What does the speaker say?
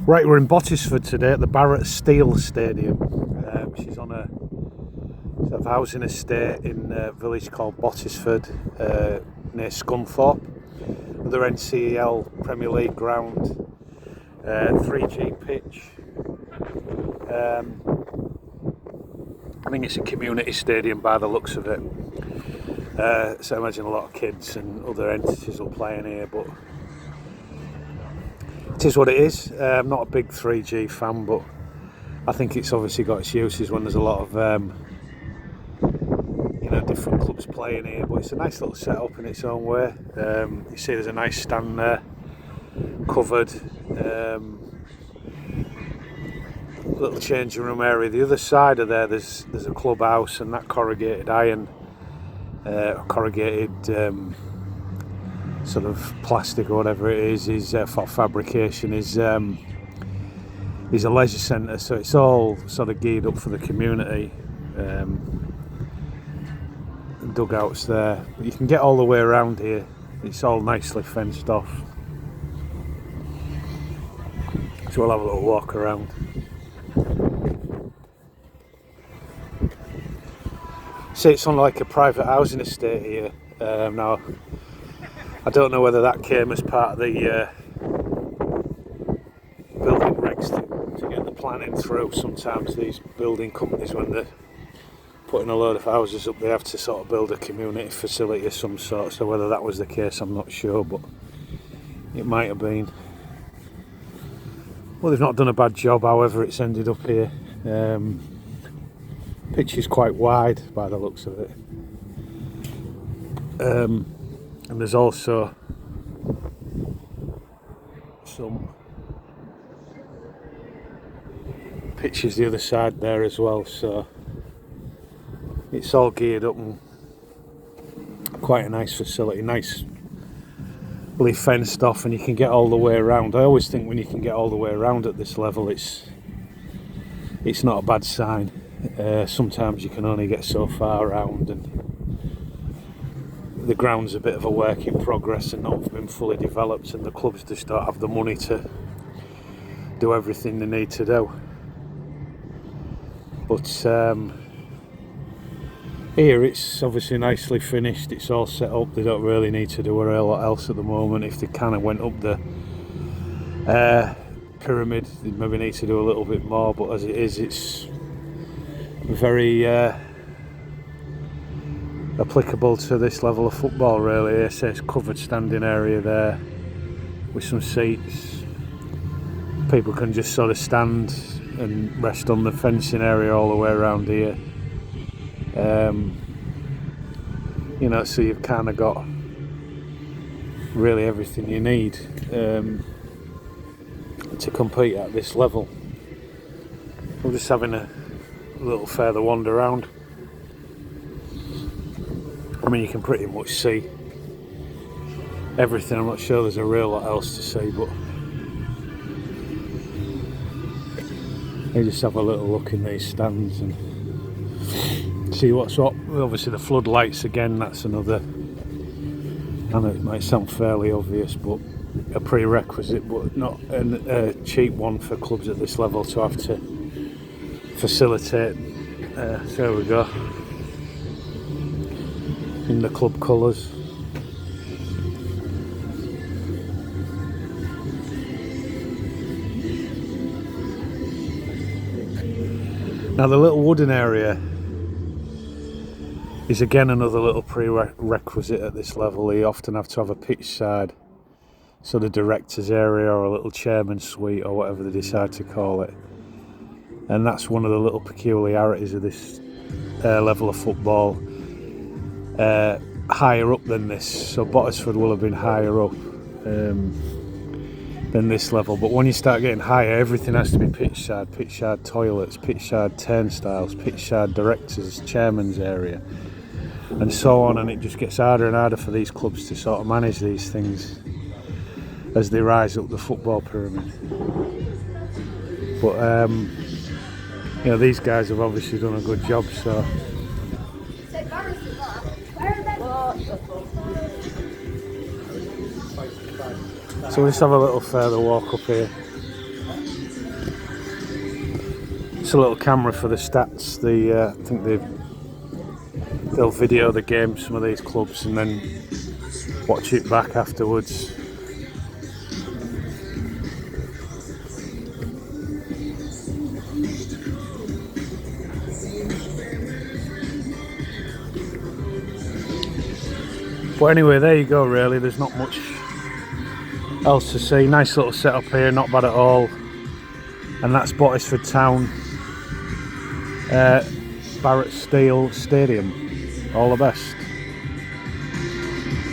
Right, we're in Bottesford today at the Barrett Steel Stadium, which is on a sort of housing estate in a village called Bottesford, near Scunthorpe. Another NCEL Premier League ground, 3G pitch. I think it's a community stadium by the looks of it. So I imagine a lot of kids and other entities will play in here, but it is what it is. I'm not a big 3G fan, but I think it's obviously got its uses when there's a lot of different clubs playing here. But it's a nice little setup in its own way. You see there's a nice stand there, covered, little changing room area. The other side of there's a clubhouse, and that corrugated iron, corrugated sort of plastic or whatever it is for fabrication, is a leisure centre, so it's all sort of geared up for the community. Dugouts there, but you can get all the way around here. It's all nicely fenced off, so we'll have a little walk around. See, it's on like a private housing estate here. Now I don't know whether that came as part of the building regs to get the planning through. Sometimes these building companies, when they're putting a load of houses up, they have to sort of build a community facility of some sort. So whether that was the case, I'm not sure, but it might have been. Well, they've not done a bad job, however it's ended up here. Pitch is quite wide by the looks of it. And there's also some pitches the other side there as well, so it's all geared up and quite a nice facility, nicely fenced off, and you can get all the way around. I always think when you can get all the way around at this level, it's not a bad sign. Sometimes you can only get so far around, and the ground's a bit of a work in progress and not been fully developed, and the clubs just don't have the money to do everything they need to do. But here it's obviously nicely finished, it's all set up. They don't really need to do a real lot else at the moment. If they kind of went up the pyramid, they maybe need to do a little bit more, but as it is, it's very applicable to this level of football, really. It's a covered standing area there with some seats. People can just sort of stand and rest on the fencing area all the way around here. So you've kind of got really everything you need to compete at this level. I'm just having a little further wander around. I mean, you can pretty much see everything. I'm not sure there's a real lot else to see, but you just have a little look in these stands and see what's up. Obviously the floodlights again, that's another, I know it might sound fairly obvious, but a prerequisite, but not a cheap one for clubs at this level to have to facilitate. So there we go, in the club colours. Now the little wooden area is again another little prerequisite at this level. You often have to have a pitch side, sort of director's area or a little chairman's suite or whatever they decide to call it. And that's one of the little peculiarities of this level of football. Higher up than this, so Bottesford will have been higher up than this level, but when you start getting higher, everything has to be pitch side toilets, pitch side turnstiles, pitch side directors, chairman's area, and so on, and it just gets harder and harder for these clubs to sort of manage these things as they rise up the football pyramid. But these guys have obviously done a good job, so we'll just have a little further walk up here. It's a little camera for the stats. I think they'll video the game, some of these clubs, and then watch it back afterwards. But anyway, there you go really, there's not much else to see. Nice little setup here, not bad at all. And that's Bottesford Town, Barrett Steel Stadium. All the best.